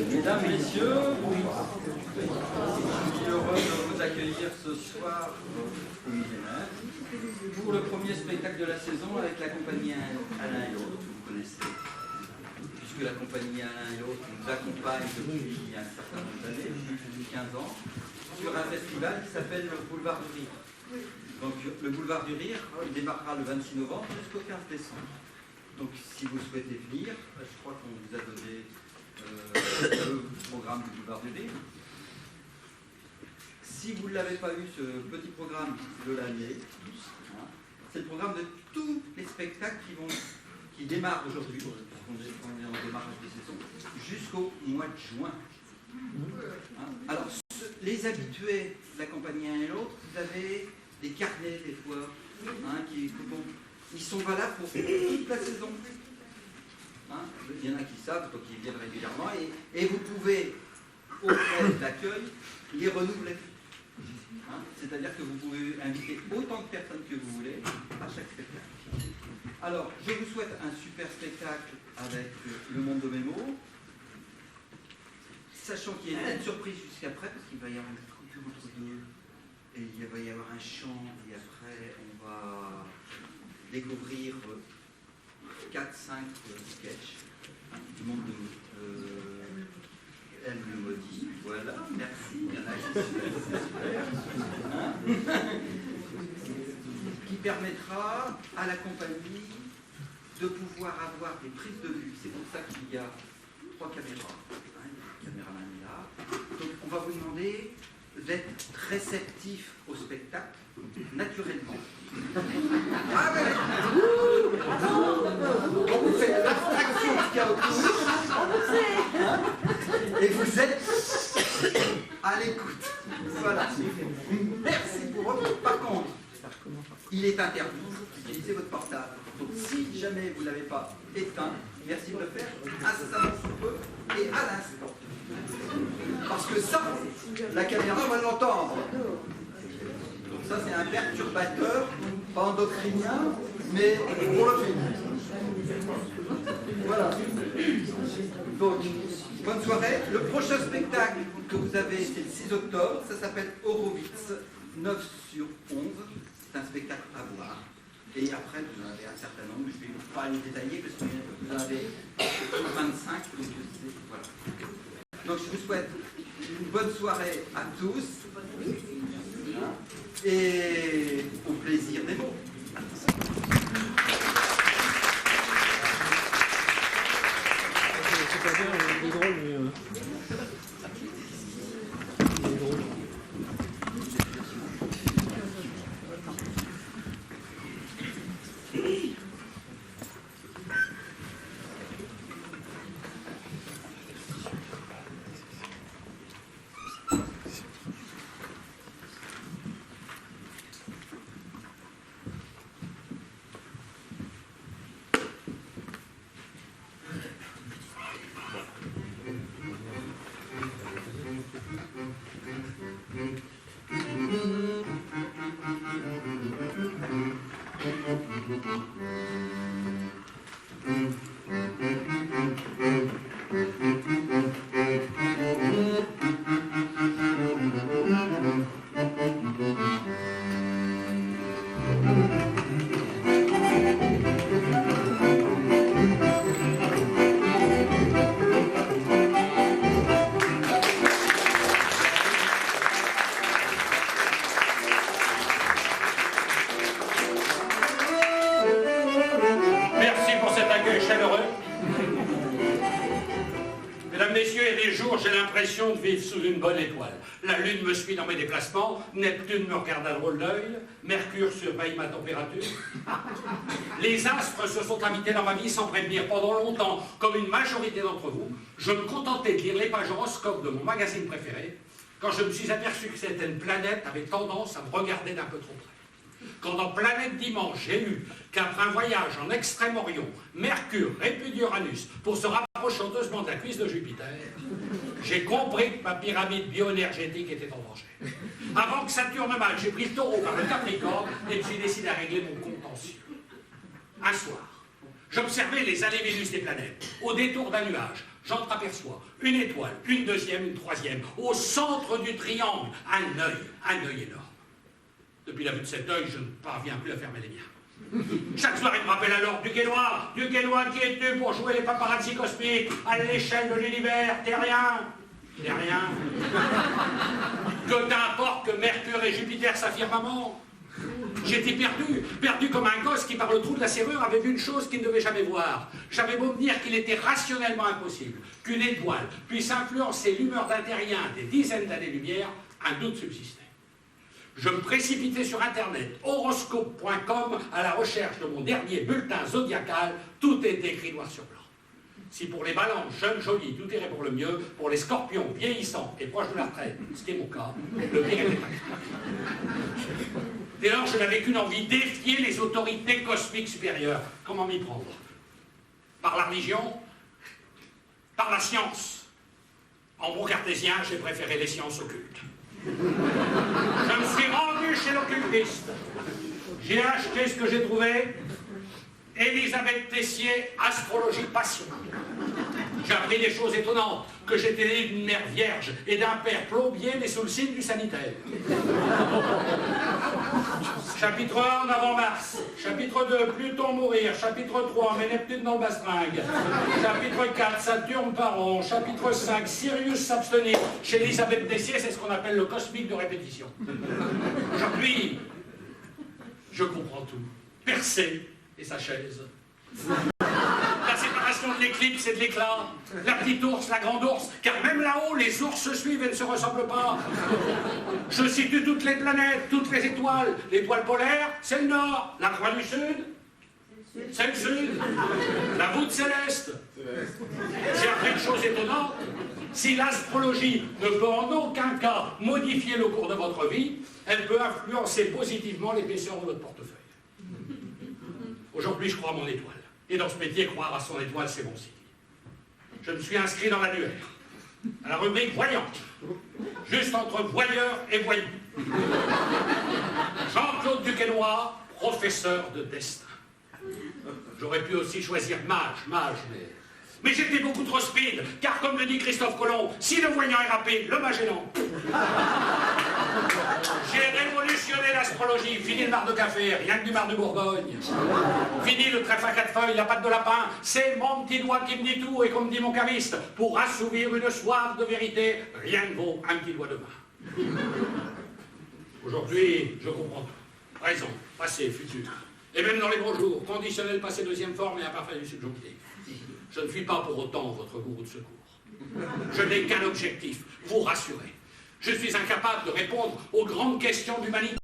Mesdames, Messieurs, je suis heureux de vous accueillir ce soir au Millénaire pour le premier spectacle de la saison avec la compagnie Alain et l'autre, que vous connaissez, puisque la compagnie Alain et l'autre nous accompagne depuis un certain nombre d'années, depuis 15 ans, sur un festival qui s'appelle le Boulevard du Rire. Donc le Boulevard du Rire, il démarrera le 26 novembre jusqu'au 15 décembre. Donc si vous souhaitez venir, je crois qu'on vous a donné le programme du Boulevard du Rire. Si vous ne l'avez pas eu, ce petit programme de l'année, c'est le programme de tous les spectacles qui démarrent aujourd'hui, puisqu'on est en démarrage de saison, jusqu'au mois de juin. Alors, les habitués de la compagnie un et l'autre, vous avez des carnets des fois, ils sont valables pour toute la saison. Il y en a qui savent, donc ils viennent régulièrement, et vous pouvez, auprès de l'accueil, les renouveler. C'est-à-dire que vous pouvez inviter autant de personnes que vous voulez à chaque spectacle. Alors, je vous souhaite un super spectacle avec le monde de Mémo, sachant qu'il y a une surprise jusqu'après, parce qu'il va y avoir une structure entre deux, et il va y avoir un chant, et après on va découvrir 4-5 sketchs du monde de Elle me maudit. Voilà, merci. Il y en a qui super. Qui permettra à la compagnie de pouvoir avoir des prises de vue. C'est pour ça qu'il y a 3 caméras. Le caméraman est là. Donc on va vous demander d'être réceptif au spectacle naturellement. Ah ouais. On vous fait abstraction de ce qu'il y a autour. Et vous êtes à l'écoute. Voilà. Merci pour votre. Par contre, il est interdit d'utiliser votre portable. Donc si jamais vous ne l'avez pas éteint, merci de le faire à ça et à l'instant. Parce que ça, la caméra va l'entendre. Donc ça, c'est un perturbateur, pas endocrinien, mais pour le film. Voilà. Donc, bonne soirée. Le prochain spectacle que vous avez, c'est le 6 octobre. Ça s'appelle Horowitz, 9 sur 11. C'est un spectacle à voir. Et après, vous en avez un certain nombre. Je ne vais pas les détailler parce que vous en avez 25. Donc, voilà. Donc je vous souhaite une bonne soirée à tous et au plaisir des mots. C'est pas bien, il est drôle, mais... Il est drôle. j'ai l'impression de vivre sous une bonne étoile. La Lune me suit dans mes déplacements, Neptune me regarde à drôle d'œil, Mercure surveille ma température. Les astres se sont invités dans ma vie sans prévenir. Pendant longtemps, comme une majorité d'entre vous, je me contentais de lire les pages horoscopes de mon magazine préféré quand je me suis aperçu que certaines planètes avaient tendance à me regarder d'un peu trop près. Quand dans Planète Dimanche, j'ai lu qu'après un voyage en Extrême-Orient, Mercure répudie Uranus pour se rapprocher honteusement de la cuisse de Jupiter, j'ai compris que ma pyramide bioénergétique était en danger. Avant que Saturne mal, j'ai pris le taureau par le Capricorne et me suis décidé à régler mon contentieux. Un soir, j'observais les allées Vénus des planètes. Au détour d'un nuage, j'entreaperçois une étoile, une deuxième, une troisième. Au centre du triangle, un œil énorme. Depuis la vue de cet œil, je ne parviens plus à fermer les miens. Chaque soir, il me rappelle alors du Guénois, qui es-tu pour jouer les paparazzi cosmiques à l'échelle de l'univers? T'es rien. T'es rien. Que t'importe que Mercure et Jupiter s'affirment. J'étais perdu comme un gosse qui, par le trou de la serrure, avait vu une chose qu'il ne devait jamais voir. J'avais beau me dire qu'il était rationnellement impossible qu'une étoile puisse influencer l'humeur d'un terrien des dizaines d'années-lumière, un doute subsistait. Je me précipitais sur Internet, horoscope.com, à la recherche de mon dernier bulletin zodiacal. Tout est écrit noir sur blanc. Si pour les balances jeunes, jolies, tout irait pour le mieux, pour les scorpions vieillissants et proches de la retraite, ce qui est mon cas, le pire était pas. Dès lors, je n'avais qu'une envie, défier les autorités cosmiques supérieures. Comment m'y prendre? Par la religion? Par la science? En bon cartésien, j'ai préféré les sciences occultes. Je me suis rendu chez l'occultiste. J'ai acheté ce que j'ai trouvé. Elisabeth Tessier, astrologie passion. J'ai appris des choses étonnantes, que j'étais né d'une mère vierge et d'un père plombier, mais sous le signe du sanitaire. Chapitre 1, en avant-mars. Chapitre 2, Pluton mourir. Chapitre 3, mais Neptune dans le bastringue. Chapitre 4, Saturne par rond. Chapitre 5, Sirius s'abstenir. Chez Elisabeth Tessier, c'est ce qu'on appelle le cosmique de répétition. Aujourd'hui, je comprends tout. Persée et sa chaise. La séparation de l'éclipse et de l'éclat, la petite ours, la grande ours, car même là-haut, les ours se suivent et ne se ressemblent pas. Je situe toutes les planètes, toutes les étoiles. L'étoile polaire, c'est le nord. La croix du sud, c'est le sud. La voûte céleste. J'ai appris une chose étonnante. Si l'astrologie ne peut en aucun cas modifier le cours de votre vie, elle peut influencer positivement l'épaisseur de votre portefeuille. Aujourd'hui, je crois à mon étoile. Et dans ce métier, croire à son étoile, c'est bon signe. Je me suis inscrit dans l'annuaire, à la rubrique voyante, juste entre voyeur et voyou. Jean-Claude Duquesnoy, professeur de destin. J'aurais pu aussi choisir mage, mais j'étais beaucoup trop speed, car comme le dit Christophe Colomb, si le voyant est rapide, le mage est lent. J'ai révolutionné l'astrologie, fini le mar de café, rien que du mar de Bourgogne. Fini le trèfle à 4 feuilles, la patte de lapin, c'est mon petit doigt qui me dit tout, et comme dit mon caviste, pour assouvir une soif de vérité, rien ne vaut un petit doigt de main. Aujourd'hui, je comprends tout. Présent, passé, futur. Et même dans les gros jours, conditionnel, passé, deuxième forme et imparfait du subjonctif. Je ne suis pas pour autant votre gourou de secours. Je n'ai qu'un objectif, vous rassurer. Je suis incapable de répondre aux grandes questions d'humanité.